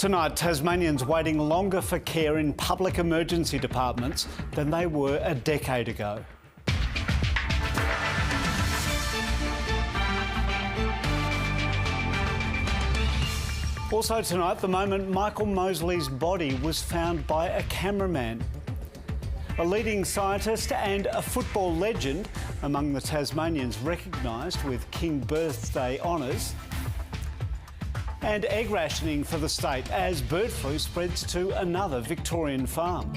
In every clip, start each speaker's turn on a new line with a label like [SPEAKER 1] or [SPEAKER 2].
[SPEAKER 1] Tonight, Tasmanians waiting longer for care in public emergency departments than they were a decade ago. Also tonight, the moment Michael Mosley's body was found by a cameraman. A leading scientist and a football legend among the Tasmanians recognised with King Birthday honours. And egg rationing for the state as bird flu spreads to another Victorian farm.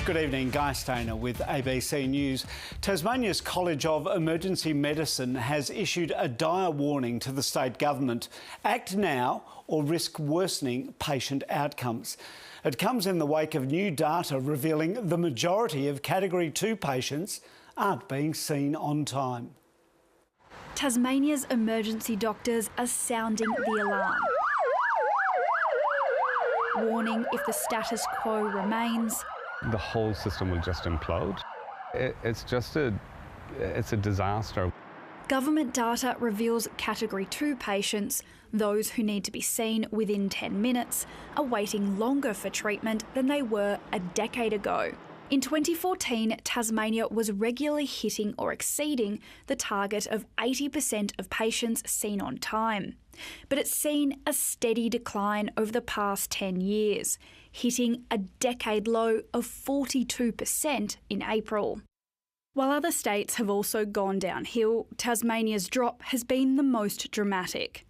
[SPEAKER 1] Good evening, Guy Stayner with ABC News. Tasmania's College of Emergency Medicine has issued a dire warning to the state government. Act now or risk worsening patient outcomes. It comes in the wake of new data revealing the majority of Category 2 patients aren't being seen on time.
[SPEAKER 2] Tasmania's emergency doctors are sounding the alarm, warning if the status quo remains,
[SPEAKER 3] the whole system will just implode. It's a disaster.
[SPEAKER 2] Government data reveals Category 2 patients, those who need to be seen within 10 minutes, are waiting longer for treatment than they were a decade ago. In 2014, Tasmania was regularly hitting or exceeding the target of 80% of patients seen on time. But it's seen a steady decline over the past 10 years, hitting a decade low of 42% in April. While other states have also gone downhill, Tasmania's drop has been the most dramatic.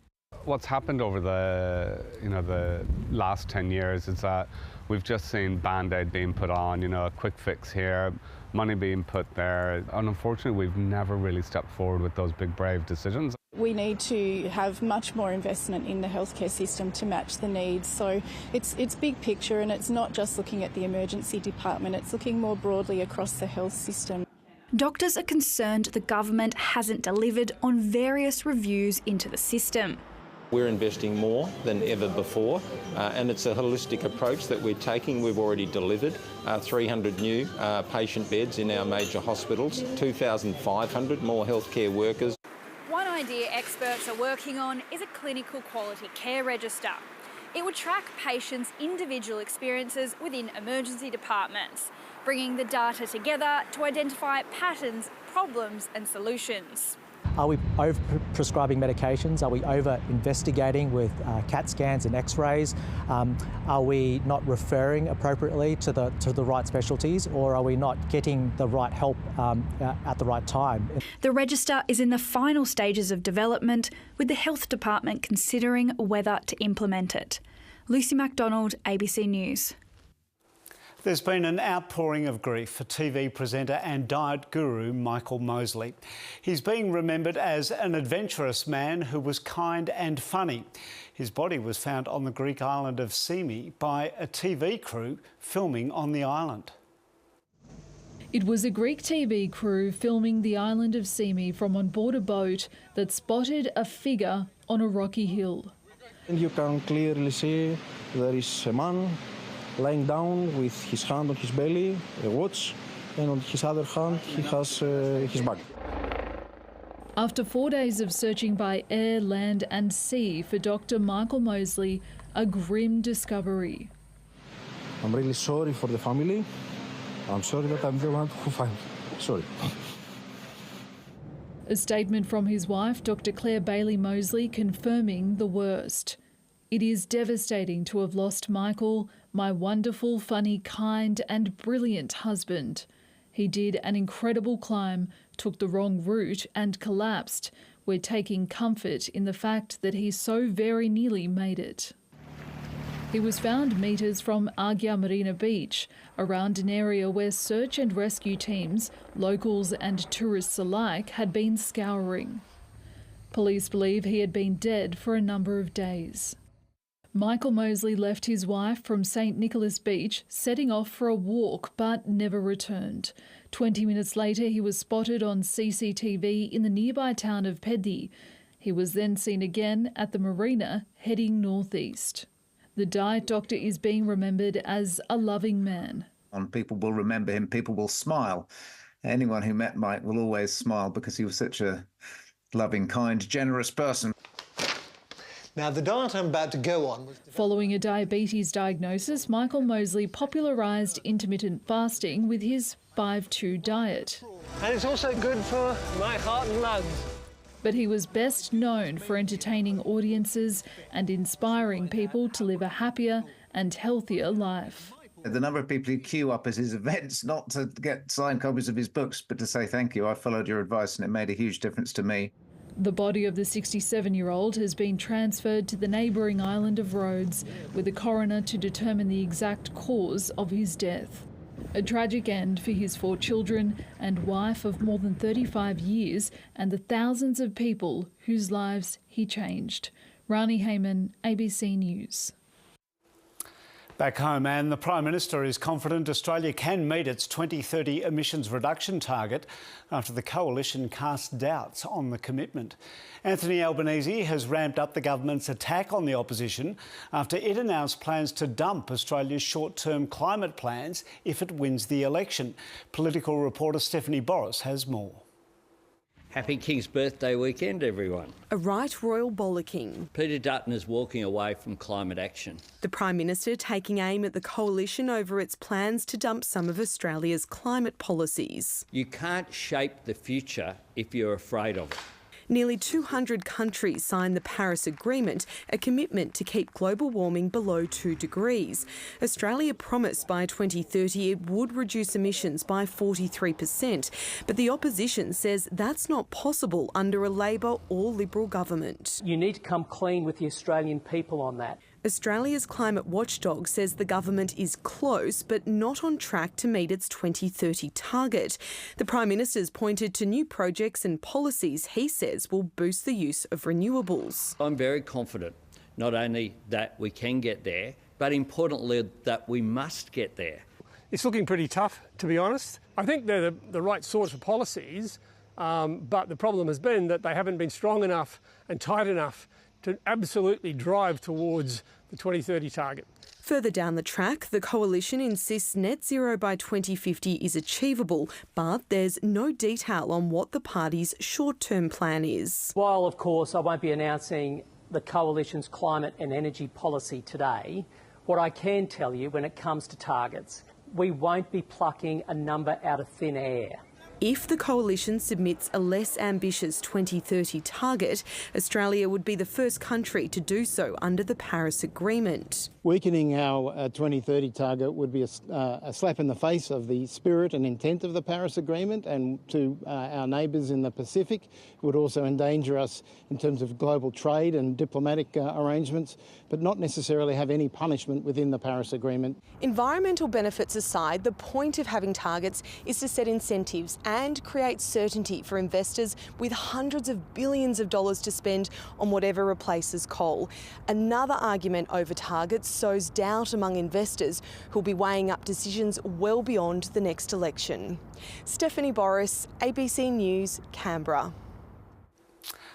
[SPEAKER 3] What's happened over the last 10 years is that we've just seen Band-Aid being put on, a quick fix here, money being put there. And unfortunately, we've never really stepped forward with those big, brave decisions.
[SPEAKER 4] We need to have much more investment in the healthcare system to match the needs. So it's big picture, and it's not just looking at the emergency department, it's looking more broadly across the health system.
[SPEAKER 2] Doctors are concerned the government hasn't delivered on various reviews into the system.
[SPEAKER 5] We're investing more than ever before, and it's a holistic approach that we're taking. We've already delivered 300 new patient beds in our major hospitals, 2,500 more healthcare workers.
[SPEAKER 2] One idea experts are working on is a clinical quality care register. It would track patients' individual experiences within emergency departments, bringing the data together to identify patterns, problems and solutions.
[SPEAKER 6] Are we over-prescribing medications? Are we over-investigating with CAT scans and X-rays? Are we not referring appropriately to the right specialties, or are we not getting the right help at the right time?
[SPEAKER 2] The register is in the final stages of development, with the Health Department considering whether to implement it. Lucy MacDonald, ABC News.
[SPEAKER 1] There's been an outpouring of grief for TV presenter and diet guru Michael Mosley. He's being remembered as an adventurous man who was kind and funny. His body was found on the Greek island of Symi by a TV crew filming on the island.
[SPEAKER 7] It was a Greek TV crew filming the island of Symi from on board a boat that spotted a figure on a rocky hill.
[SPEAKER 8] And you can clearly see there is a man lying down with his hand on his belly, a watch, and on his other hand he has his bag.
[SPEAKER 7] After 4 days of searching by air, land and sea for Dr. Michael Mosley, a grim discovery.
[SPEAKER 8] I'm really sorry for the family. I'm sorry that I'm the one who found him. Sorry.
[SPEAKER 7] A statement from his wife, Dr. Claire Bailey Mosley, confirming the worst. It is devastating to have lost Michael, my wonderful, funny, kind and brilliant husband. He did an incredible climb, took the wrong route and collapsed. We're taking comfort in the fact that he so very nearly made it. He was found metres from Agia Marina Beach, around an area where search and rescue teams, locals and tourists alike, had been scouring. Police believe he had been dead for a number of days. Michael Mosley left his wife from St Nicholas Beach, setting off for a walk, but never returned. 20 minutes later, he was spotted on CCTV in the nearby town of Peddi. He was then seen again at the marina, heading northeast. The diet doctor is being remembered as a loving man.
[SPEAKER 9] People will remember him, people will smile. Anyone who met Mike will always smile because he was such a loving, kind, generous person.
[SPEAKER 10] Now, the diet I'm about to go on...
[SPEAKER 7] Following a diabetes diagnosis, Michael Mosley popularised intermittent fasting with his 5-2 diet.
[SPEAKER 10] And it's also good for my heart and lungs.
[SPEAKER 7] But he was best known for entertaining audiences and inspiring people to live a happier and healthier life.
[SPEAKER 9] The number of people who queue up at his events, not to get signed copies of his books, but to say thank you, I followed your advice and it made a huge difference to me.
[SPEAKER 7] The body of the 67-year-old has been transferred to the neighbouring island of Rhodes, with a coroner to determine the exact cause of his death. A tragic end for his 4 children and wife of more than 35 years and the thousands of people whose lives he changed. Rani Hayman, ABC News.
[SPEAKER 1] Back home, and the Prime Minister is confident Australia can meet its 2030 emissions reduction target after the coalition cast doubts on the commitment. Anthony Albanese has ramped up the government's attack on the opposition after it announced plans to dump Australia's short-term climate plans if it wins the election. Political reporter Stephanie Boris has more.
[SPEAKER 11] Happy King's Birthday weekend, everyone.
[SPEAKER 12] A right royal bollocking.
[SPEAKER 11] Peter Dutton is walking away from climate action.
[SPEAKER 12] The Prime Minister taking aim at the coalition over its plans to dump some of Australia's climate policies.
[SPEAKER 11] You can't shape the future if you're afraid of it.
[SPEAKER 12] Nearly 200 countries signed the Paris Agreement, a commitment to keep global warming below 2 degrees. Australia promised by 2030 it would reduce emissions by 43%, but the opposition says that's not possible under a Labor or Liberal government.
[SPEAKER 13] You need to come clean with the Australian people on that.
[SPEAKER 12] Australia's climate watchdog says the government is close but not on track to meet its 2030 target. The Prime Minister's pointed to new projects and policies he says will boost the use of renewables.
[SPEAKER 11] I'm very confident not only that we can get there, but importantly that we must get there.
[SPEAKER 14] It's looking pretty tough, to be honest. I think they're the right sorts of policies, but the problem has been that they haven't been strong enough and tight enough to absolutely drive towards the 2030 target.
[SPEAKER 12] Further down the track, the coalition insists net zero by 2050 is achievable, but there's no detail on what the party's short-term plan is.
[SPEAKER 13] While, of course, I won't be announcing the coalition's climate and energy policy today, what I can tell you when it comes to targets, we won't be plucking a number out of thin air.
[SPEAKER 12] If the coalition submits a less ambitious 2030 target, Australia would be the first country to do so under the Paris Agreement.
[SPEAKER 8] Weakening our 2030 target would be a slap in the face of the spirit and intent of the Paris Agreement, and to our neighbours in the Pacific. It would also endanger us in terms of global trade and diplomatic arrangements, but not necessarily have any punishment within the Paris Agreement.
[SPEAKER 12] Environmental benefits aside, the point of having targets is to set incentives and create certainty for investors with hundreds of billions of dollars to spend on whatever replaces coal. Another argument over targets sows doubt among investors who'll be weighing up decisions well beyond the next election. Stephanie Boris, ABC News, Canberra.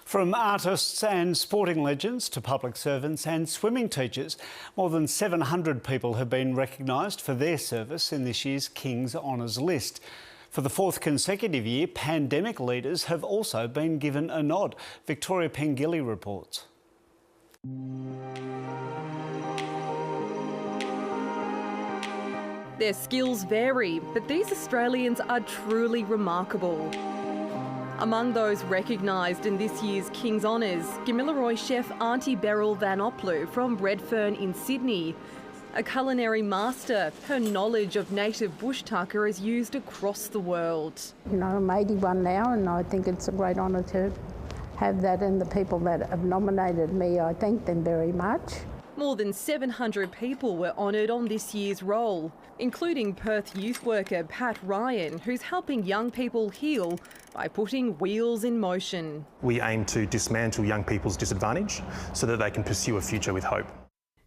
[SPEAKER 1] From artists and sporting legends to public servants and swimming teachers, more than 700 people have been recognised for their service in this year's King's Honours list. For the 4th consecutive year, pandemic leaders have also been given a nod. Victoria Pengilly reports.
[SPEAKER 15] Their skills vary, but these Australians are truly remarkable. Among those recognised in this year's King's Honours, Gamilaroi chef Auntie Beryl Van Oplu from Redfern in Sydney. A culinary master, her knowledge of native bush tucker is used across the world.
[SPEAKER 16] You know, I'm 81 now, and I think it's a great honour to have that, and the people that have nominated me, I thank them very much.
[SPEAKER 15] More than 700 people were honoured on this year's roll, including Perth youth worker Pat Ryan, who's helping young people heal by putting wheels in motion.
[SPEAKER 17] We aim to dismantle young people's disadvantage so that they can pursue a future with hope.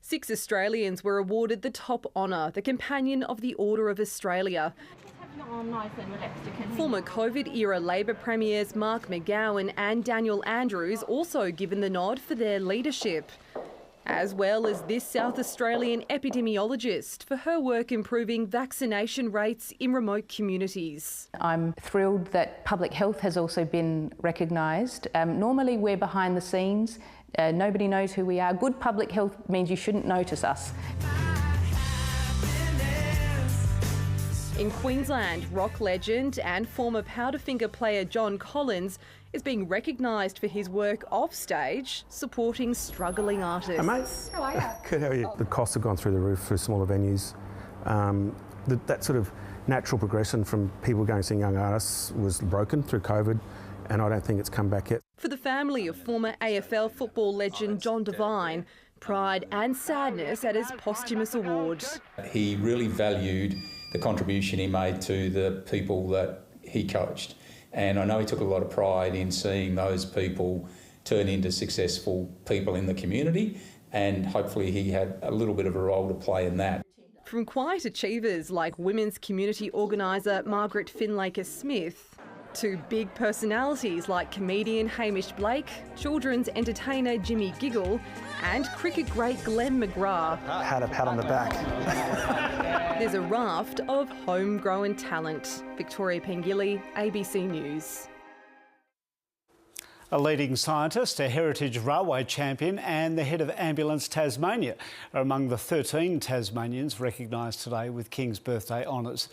[SPEAKER 15] 6 Australians were awarded the top honour, the Companion of the Order of Australia. Former COVID-era Labor Premiers Mark McGowan and Daniel Andrews also given the nod for their leadership. as well as this South Australian epidemiologist for her work improving vaccination rates in remote communities.
[SPEAKER 18] I'm thrilled that public health has also been recognised. Normally we're behind the scenes, nobody knows who we are. Good public health means you shouldn't notice us.
[SPEAKER 15] In Queensland, rock legend and former Powderfinger player John Collins is being recognised for his work offstage, supporting struggling artists.
[SPEAKER 19] Hey mate. How are you? Good, how are you? The costs have gone through the roof for smaller venues. That sort of natural progression from people going to see young artists was broken through COVID, and I don't think it's come back yet.
[SPEAKER 15] For the family of former AFL football legend John Devine, pride and sadness at his posthumous award.
[SPEAKER 20] He really valued the contribution he made to the people that he coached. And I know he took a lot of pride in seeing those people turn into successful people in the community, and hopefully he had a little bit of a role to play in that.
[SPEAKER 15] From quiet achievers like women's community organiser Margaret Finlaker-Smith, to big personalities like comedian Hamish Blake, children's entertainer Jimmy Giggle, and cricket great Glenn McGrath.
[SPEAKER 19] Had a pat on the back.
[SPEAKER 15] There's a raft of homegrown talent. Victoria Pengilly, ABC News.
[SPEAKER 1] A leading scientist, a heritage railway champion and the head of Ambulance Tasmania are among the 13 Tasmanians recognised today with King's Birthday honours.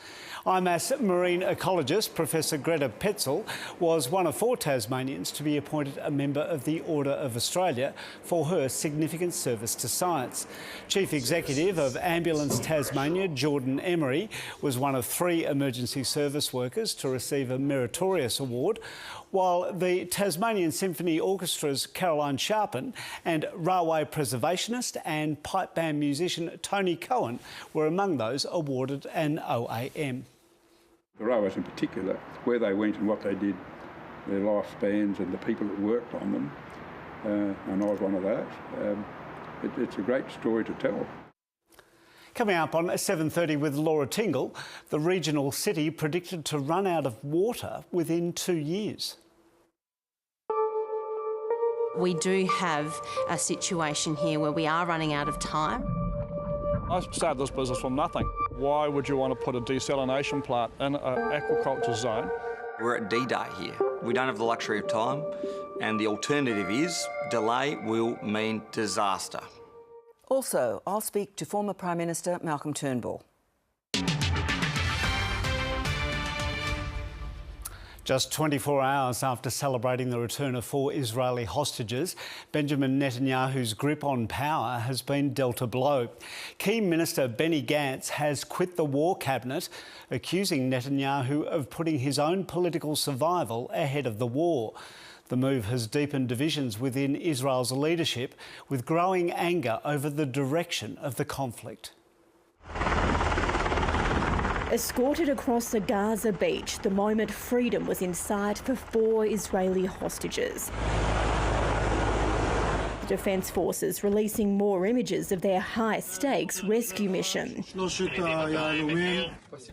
[SPEAKER 1] IMAS marine ecologist Professor Greta Petzel was one of 4 Tasmanians to be appointed a member of the Order of Australia for her significant service to science. Chief Executive of Ambulance Tasmania, Jordan Emery, was one of 3 emergency service workers to receive a meritorious award, while the Tasmanian Symphony Orchestra's Caroline Sharpen and railway preservationist and pipe band musician Tony Cohen were among those awarded an OAM.
[SPEAKER 21] The railways in particular, where they went and what they did, their lifespans and the people that worked on them, and I was one of those. It's a great story to tell.
[SPEAKER 1] Coming up on 7:30 with Laura Tingle, the regional city predicted to run out of water within 2 years.
[SPEAKER 22] We do have a situation here where we are running out of time.
[SPEAKER 23] I started this business from nothing. Why would you want to put a desalination plant in an aquaculture zone?
[SPEAKER 24] We're at D-Day here. We don't have the luxury of time, and the alternative is delay will mean disaster.
[SPEAKER 25] Also, I'll speak to former Prime Minister Malcolm Turnbull.
[SPEAKER 1] Just 24 hours after celebrating the return of 4 Israeli hostages, Benjamin Netanyahu's grip on power has been dealt a blow. Key Minister Benny Gantz has quit the war cabinet, accusing Netanyahu of putting his own political survival ahead of the war. The move has deepened divisions within Israel's leadership, with growing anger over the direction of the conflict.
[SPEAKER 26] Escorted across the Gaza beach, the moment freedom was in sight for 4 Israeli hostages. The Defence Forces releasing more images of their high-stakes rescue mission.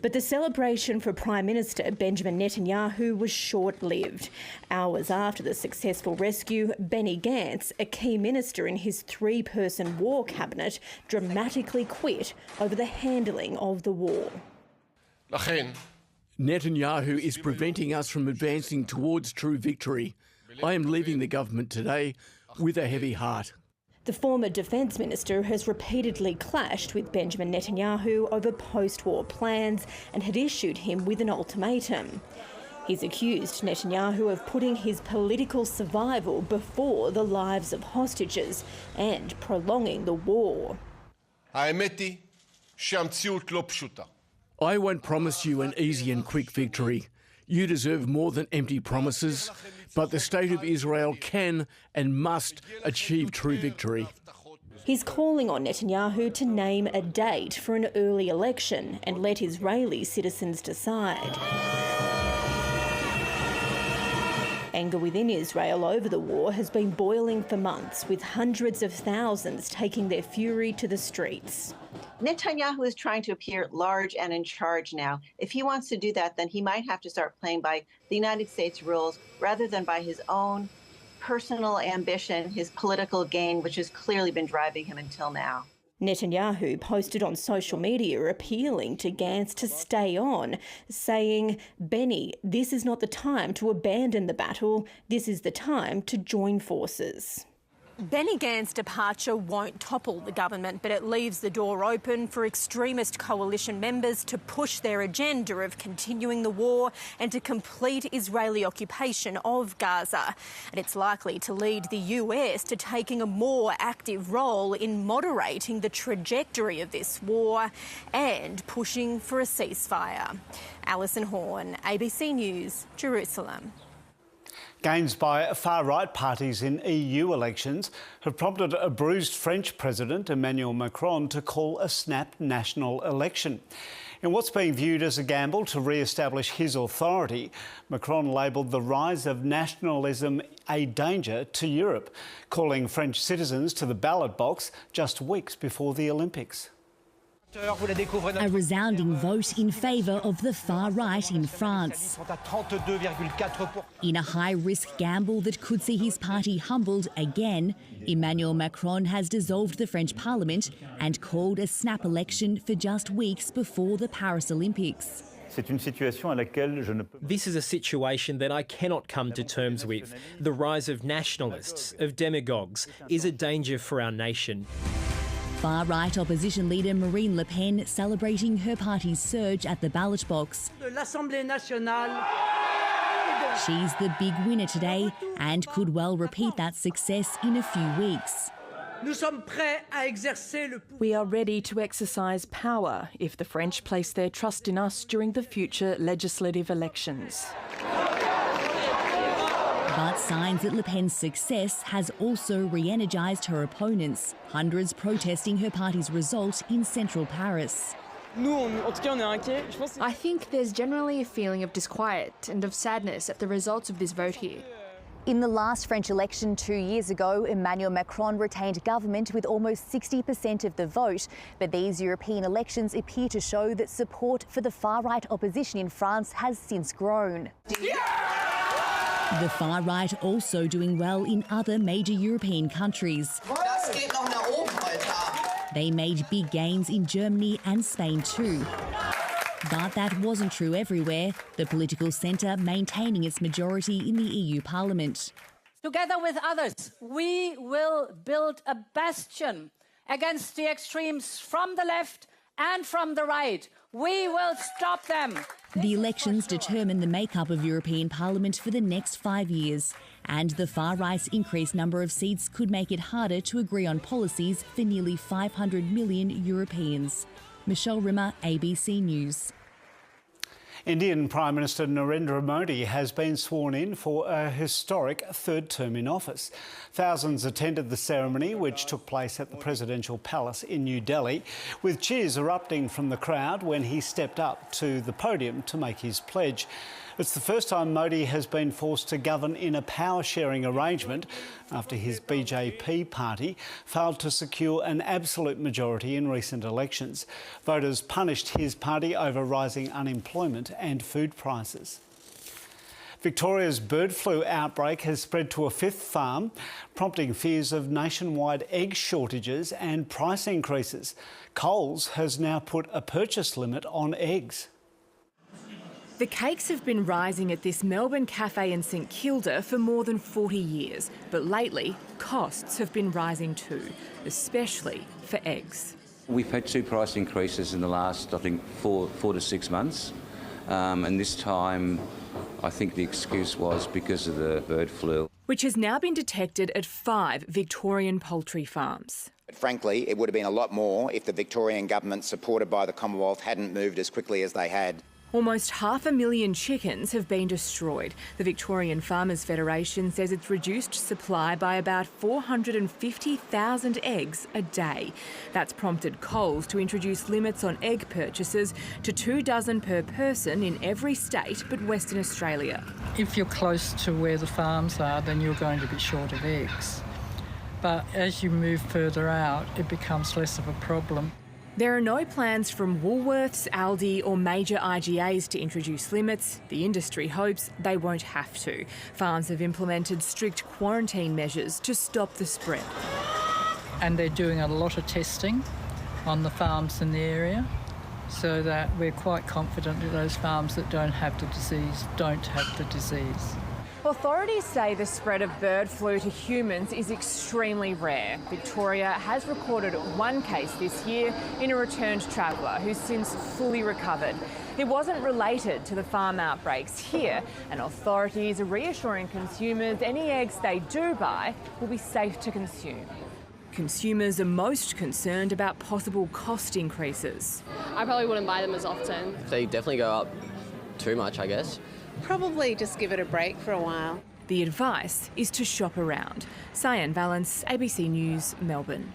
[SPEAKER 26] But the celebration for Prime Minister Benjamin Netanyahu was short-lived. Hours after the successful rescue, Benny Gantz, a key minister in his 3-person war cabinet, dramatically quit over the handling of the war.
[SPEAKER 27] Netanyahu is preventing us from advancing towards true victory. I am leaving the government today with a heavy heart.
[SPEAKER 26] The former Defence Minister has repeatedly clashed with Benjamin Netanyahu over post-war plans and had issued him with an ultimatum. He's accused Netanyahu of putting his political survival before the lives of hostages and prolonging the war.
[SPEAKER 27] I won't promise you an easy and quick victory. You deserve more than empty promises, but the State of Israel can and must achieve true victory.
[SPEAKER 26] He's calling on Netanyahu to name a date for an early election and let Israeli citizens decide. Anger within Israel over the war has been boiling for months, with hundreds of thousands taking their fury to the streets.
[SPEAKER 28] Netanyahu is trying to appear large and in charge now. If he wants to do that, then he might have to start playing by the United States rules rather than by his own personal ambition, his political gain, which has clearly been driving him until now.
[SPEAKER 26] Netanyahu posted on social media appealing to Gantz to stay on, saying, "Benny, this is not the time to abandon the battle. This is the time to join forces." Benny Gantz's departure won't topple the government, but it leaves the door open for extremist coalition members to push their agenda of continuing the war and to complete Israeli occupation of Gaza. And it's likely to lead the US to taking a more active role in moderating the trajectory of this war and pushing for a ceasefire. Alison Horn, ABC News, Jerusalem.
[SPEAKER 1] Gains by far-right parties in EU elections have prompted a bruised French President Emmanuel Macron to call a snap national election. In what's being viewed as a gamble to re-establish his authority, Macron labelled the rise of nationalism a danger to Europe, calling French citizens to the ballot box just weeks before the Olympics.
[SPEAKER 2] A resounding vote in favour of the far right in France. In a high-risk gamble that could see his party humbled again, Emmanuel Macron has dissolved the French Parliament and called a snap election for just weeks before the Paris Olympics.
[SPEAKER 3] This is a situation that I cannot come to terms with. The rise of nationalists, of demagogues, is a danger for our nation.
[SPEAKER 2] Far-right opposition leader Marine Le Pen celebrating her party's surge at the ballot box. She's the big winner today and could well repeat that success in a few weeks.
[SPEAKER 4] We are ready to exercise power if the French place their trust in us during the future legislative elections.
[SPEAKER 2] But signs that Le Pen's success has also re-energised her opponents, hundreds protesting her party's result in central Paris.
[SPEAKER 5] I think there's generally a feeling of disquiet and of sadness at the results of this vote here.
[SPEAKER 26] In the last French election 2 years ago, Emmanuel Macron retained government with almost 60% of the vote. But these European elections appear to show that support for the far-right opposition in France has since grown.
[SPEAKER 2] The far right also doing well in other major European countries. They made big gains in Germany and Spain too. But that wasn't true everywhere, the political centre maintaining its majority in the EU Parliament.
[SPEAKER 6] Together with others, we will build a bastion against the extremes from the left and from the right. We will stop them.
[SPEAKER 2] The elections determine the makeup of European Parliament for the next 5 years, and the far right's increased number of seats could make it harder to agree on policies for nearly 500 million Europeans. Michelle Rimmer, ABC News.
[SPEAKER 1] Indian Prime Minister Narendra Modi has been sworn in for a historic third term in office. Thousands attended the ceremony, which took place at the Presidential Palace in New Delhi, with cheers erupting from the crowd when he stepped up to the podium to make his pledge. It's the first time Modi has been forced to govern in a power-sharing arrangement after his BJP party failed to secure an absolute majority in recent elections. Voters punished his party over rising unemployment and food prices. Victoria's bird flu outbreak has spread to a fifth farm, prompting fears of nationwide egg shortages and price increases. Coles has now put a purchase limit on eggs.
[SPEAKER 15] The cakes have been rising at this Melbourne cafe in St Kilda for more than 40 years, but lately costs have been rising too, especially for eggs.
[SPEAKER 7] We've had 2 price increases in the last, I think, 4 to 6 months, and this time I think the excuse was because of the bird flu,
[SPEAKER 15] which has now been detected at 5 Victorian poultry farms.
[SPEAKER 9] But frankly, it would have been a lot more if the Victorian government, supported by the Commonwealth, hadn't moved as quickly as they had.
[SPEAKER 15] Almost 500,000 chickens have been destroyed. The Victorian Farmers Federation says it's reduced supply by about 450,000 eggs a day. That's prompted Coles to introduce limits on egg purchases to 2 dozen per person in every state but Western Australia.
[SPEAKER 10] If you're close to where the farms are, then you're going to be short of eggs. But as you move further out, it becomes less of a problem.
[SPEAKER 4] There are no plans from Woolworths, Aldi or major IGAs to introduce limits. The industry hopes they won't have to. Farms have implemented strict quarantine measures to stop the spread.
[SPEAKER 10] And they're doing a lot of testing on the farms in the area, so that we're quite confident that those farms that don't have the disease don't have the disease.
[SPEAKER 4] Authorities say the spread of bird flu to humans is extremely rare. Victoria has recorded one case this year in a returned traveller who's since fully recovered. It wasn't related to the farm outbreaks here, and authorities are reassuring consumers any eggs they do buy will be safe to consume. Consumers are most concerned about possible cost increases.
[SPEAKER 8] I probably wouldn't buy them as often.
[SPEAKER 11] They definitely go up too much, I guess.
[SPEAKER 12] Probably just give it a break for a while.
[SPEAKER 4] The advice is to shop around. Cyan Valance, ABC News, Melbourne.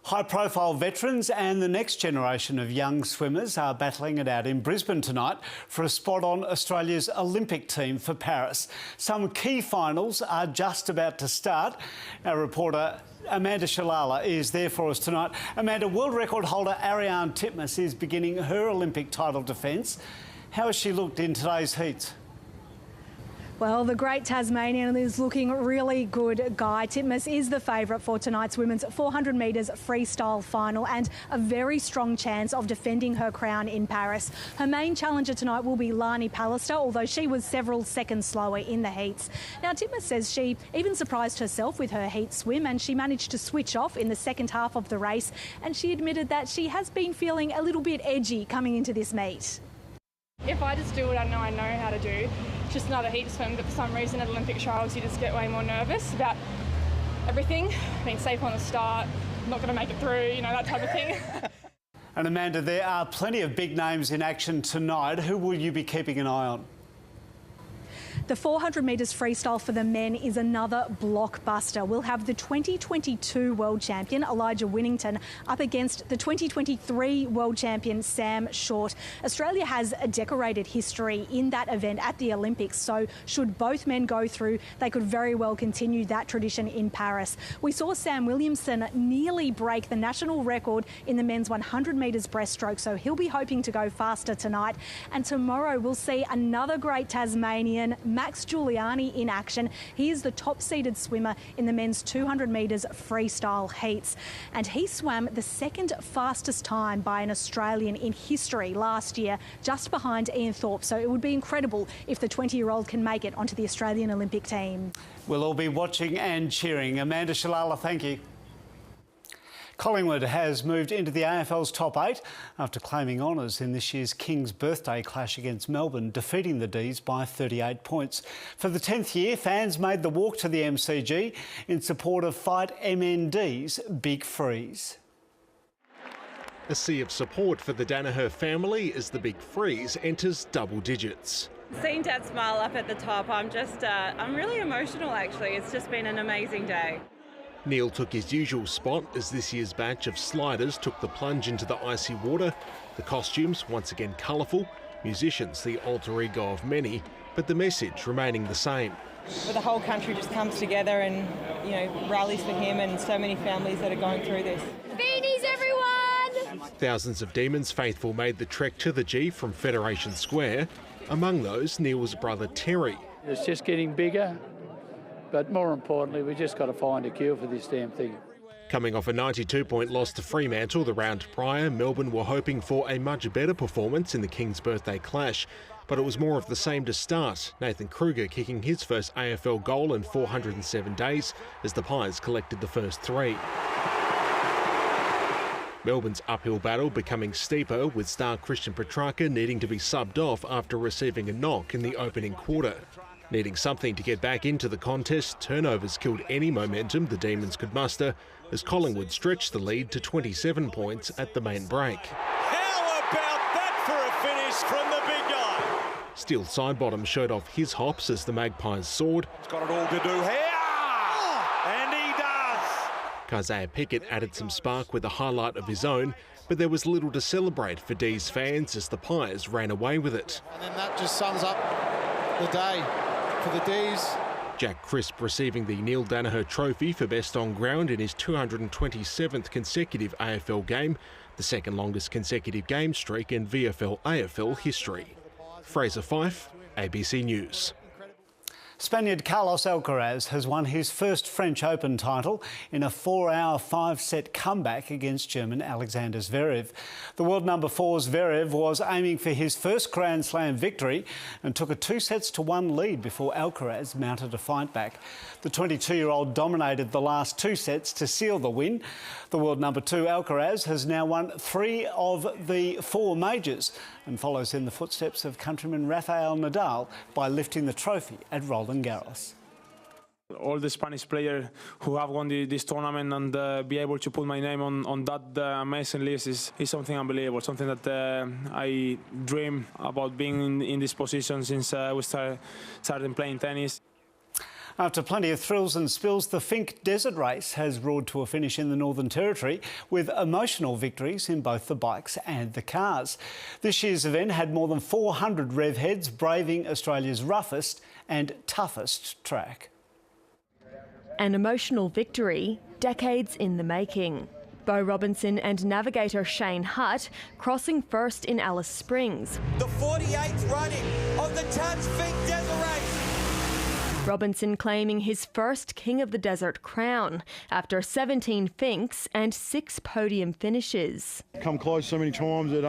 [SPEAKER 1] High-profile veterans and the next generation of young swimmers are battling it out in Brisbane tonight for a spot on Australia's Olympic team for Paris. Some key finals are just about to start. Our reporter Amanda Shalala is there for us tonight. Amanda, world record holder Ariarne Titmus is beginning her Olympic title defence. How has she looked in today's heats?
[SPEAKER 13] Well, the great Tasmanian is looking really good, Guy. Titmus is the favourite for tonight's women's 400 metres freestyle final and a very strong chance of defending her crown in Paris. Her main challenger tonight will be Lani Pallister, although she was several seconds slower in the heats. Now, Titmus says she even surprised herself with her heat swim and she managed to switch off in the second half of the race, and she admitted that she has been feeling a little bit edgy coming into this meet.
[SPEAKER 14] If I just do what I know how to do, just another heat swim, but for some reason at Olympic trials you just get way more nervous about everything, being safe on the start, not going to make it through, you know, that type of thing.
[SPEAKER 1] And Amanda, there are plenty of big names in action tonight. Who will you be keeping an eye on?
[SPEAKER 13] The 400 metres freestyle for the men is another blockbuster. We'll have the 2022 world champion, Elijah Winnington, up against the 2023 world champion, Sam Short. Australia has a decorated history in that event at the Olympics, so should both men go through, they could very well continue that tradition in Paris. We saw Sam Williamson nearly break the national record in the men's 100 metres breaststroke, so he'll be hoping to go faster tonight. And tomorrow we'll see another great Tasmanian, Max Giuliani, in action. He is the top-seeded swimmer in the men's 200 metres freestyle heats. And he swam the second fastest time by an Australian in history last year, just behind Ian Thorpe. So it would be incredible if the 20-year-old can make it onto the Australian Olympic team.
[SPEAKER 1] We'll all be watching and cheering. Amanda Shalala, thank you. Collingwood has moved into the AFL's top 8 after claiming honours in this year's King's Birthday clash against Melbourne, defeating the D's by 38 points. For the 10th year, fans made the walk to the MCG in support of Fight MND's Big Freeze.
[SPEAKER 16] A sea of support for the Danaher family as the Big Freeze enters double digits.
[SPEAKER 17] Seeing Dad smile up at the top, I'm really emotional actually. It's just been an amazing day.
[SPEAKER 16] Neil took his usual spot as this year's batch of sliders took the plunge into the icy water. The costumes, once again colourful, musicians the alter ego of many, but the message remaining the same.
[SPEAKER 17] Where the whole country just comes together and, you know, rallies for him and so many families that are going through this. Beanies, everyone!
[SPEAKER 16] Thousands of Demons faithful made the trek to the G from Federation Square. Among those, Neil's brother Terry.
[SPEAKER 18] It's just getting bigger. But more importantly, we just got to find a cure for this damn thing.
[SPEAKER 16] Coming off a 92-point loss to Fremantle the round prior, Melbourne were hoping for a much better performance in the King's Birthday clash. But it was more of the same to start, Nathan Kruger kicking his first AFL goal in 407 days as the Pies collected the first 3. Melbourne's uphill battle becoming steeper, with star Christian Petrarca needing to be subbed off after receiving a knock in the opening quarter. Needing something to get back into the contest, turnovers killed any momentum the Demons could muster as Collingwood stretched the lead to 27 points at the main break.
[SPEAKER 29] How about that for a finish from the big guy?
[SPEAKER 16] Steele Sidebottom showed off his hops as the Magpies soared.
[SPEAKER 29] He's got it all to do here, and he does.
[SPEAKER 16] Kysaiah Pickett added some spark with a highlight of his own, but there was little to celebrate for D's fans as the Pies ran away with it.
[SPEAKER 30] And then that just sums up the day for the D's.
[SPEAKER 16] Jack Crisp receiving the Neil Danaher Trophy for best on ground in his 227th consecutive AFL game, the second longest consecutive game streak in VFL-AFL history. Fraser Fife, ABC News.
[SPEAKER 1] Spaniard Carlos Alcaraz has won his first French Open title in a 4-hour, 5-set comeback against German Alexander Zverev. The world number 4 Zverev was aiming for his first Grand Slam victory and took a 2-1 lead before Alcaraz mounted a fight back. The 22-year-old dominated the last 2 sets to seal the win. The world number 2 Alcaraz has now won 3 of the 4 majors and follows in the footsteps of countryman Rafael Nadal by lifting the trophy at Roland Garros.
[SPEAKER 19] All the Spanish players who have won this tournament and be able to put my name on that amazing list is something unbelievable, something that I dream about being in this position since we started playing tennis.
[SPEAKER 1] After plenty of thrills and spills, the Finke Desert Race has roared to a finish in the Northern Territory with emotional victories in both the bikes and the cars. This year's event had more than 400 rev heads braving Australia's roughest and toughest track.
[SPEAKER 26] An emotional victory, decades in the making. Bo Robinson and navigator Shane Hutt crossing first in Alice Springs.
[SPEAKER 29] The 48th running of the Tats Finke Desert Race.
[SPEAKER 26] Robinson claiming his first King of the Desert crown after 17 Finks and 6 podium finishes.
[SPEAKER 20] Come close so many times that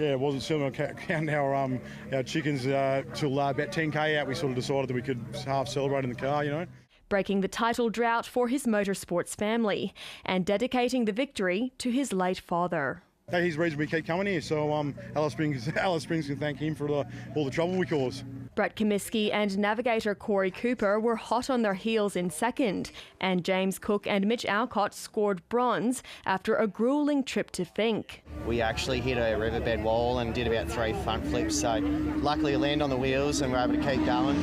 [SPEAKER 20] it wasn't still counting our chickens till about 10k out. We sort of decided that we could half celebrate in the car, you know.
[SPEAKER 26] Breaking the title drought for his motorsports family and dedicating the victory to his late father.
[SPEAKER 20] He's the reason we keep coming here, so Alice Springs can thank him for all the trouble we caused.
[SPEAKER 26] Brett Comiskey and navigator Corey Cooper were hot on their heels in second, and James Cook and Mitch Alcott scored bronze after a gruelling trip to Finke.
[SPEAKER 21] We actually hit a riverbed wall and did about 3 front flips, so luckily we landed on the wheels and we're able to keep going.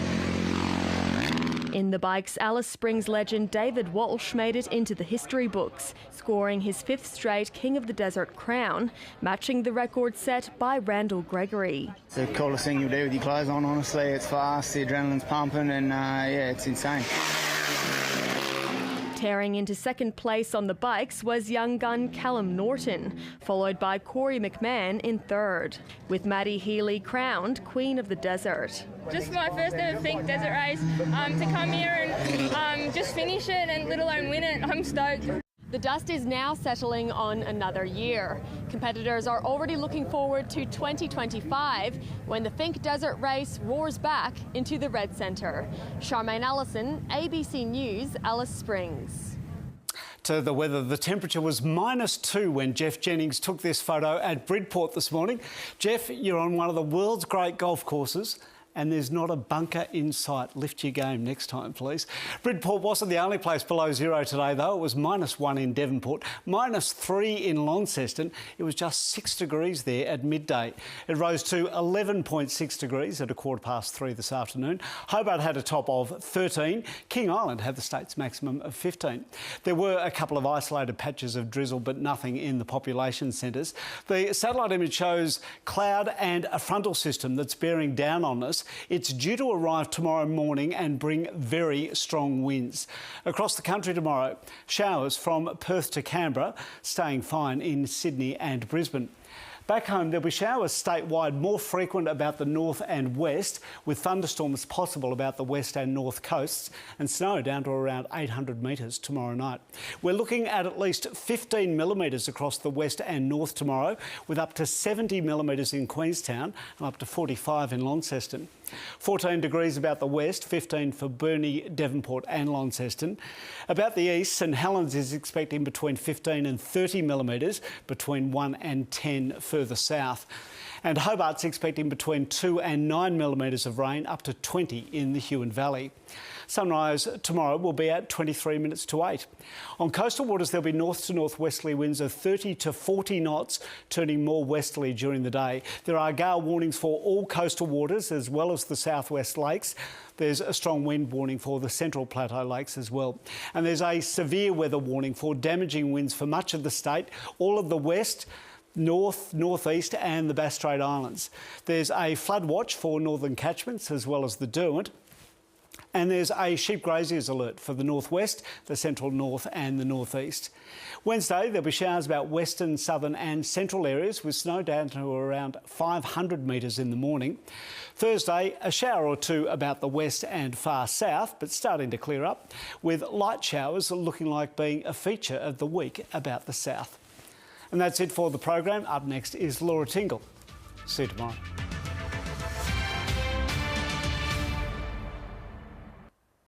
[SPEAKER 26] In the bikes, Alice Springs legend David Walsh made it into the history books, scoring his 5th straight King of the Desert crown, matching the record set by Randall Gregory.
[SPEAKER 22] It's the coolest thing you'll do with your clothes on, honestly. It's fast, the adrenaline's pumping, and it's insane.
[SPEAKER 26] Tearing into second place on the bikes was young gun Callum Norton, followed by Corey McMahon in third, with Maddie Healy crowned Queen of the Desert.
[SPEAKER 14] Just my first ever Finke Desert Race, to come here and just finish it and let alone win it, I'm stoked.
[SPEAKER 26] The dust is now settling on another year. Competitors are already looking forward to 2025 when the Finke Desert Race roars back into the Red Centre. Charmaine Allison, ABC News, Alice Springs.
[SPEAKER 1] To the weather, the temperature was -2 when Jeff Jennings took this photo at Bridport this morning. Jeff, you're on one of the world's great golf courses and there's not a bunker in sight. Lift your game next time, please. Bridport wasn't the only place below zero today, though. It was -1 in Devonport, -3 in Launceston. It was just 6 degrees there at midday. It rose to 11.6 degrees at 3:15 this afternoon. Hobart had a top of 13. King Island had the state's maximum of 15. There were a couple of isolated patches of drizzle, but nothing in the population centres. The satellite image shows cloud and a frontal system that's bearing down on us. It's due to arrive tomorrow morning and bring very strong winds. Across the country tomorrow, showers from Perth to Canberra, staying fine in Sydney and Brisbane. Back home, there'll be showers statewide, more frequent about the north and west, with thunderstorms possible about the west and north coasts, and snow down to around 800 metres tomorrow night. We're looking at least 15 millimetres across the west and north tomorrow, with up to 70 millimetres in Queenstown and up to 45 in Launceston. 14 degrees about the west, 15 for Burnie, Devonport and Launceston. About the east, St Helens is expecting between 15 and 30 millimetres, between 1 and 10 further south. And Hobart's expecting between 2 and 9 millimetres of rain, up to 20 in the Huon Valley. Sunrise tomorrow will be at 23 minutes to 8. On coastal waters, there'll be north to northwesterly winds of 30 to 40 knots, turning more westerly during the day. There are gale warnings for all coastal waters as well as the southwest lakes. There's a strong wind warning for the Central Plateau lakes as well. And there's a severe weather warning for damaging winds for much of the state, all of the west, north, northeast and the Bass Strait Islands. There's a flood watch for northern catchments as well as the Derwent. And there's a sheep graziers alert for the northwest, the central north and the northeast. Wednesday, there'll be showers about western, southern and central areas with snow down to around 500 metres in the morning. Thursday, a shower or two about the west and far south, but starting to clear up, with light showers looking like being a feature of the week about the south. And that's it for the program. Up next is Laura Tingle. See you tomorrow.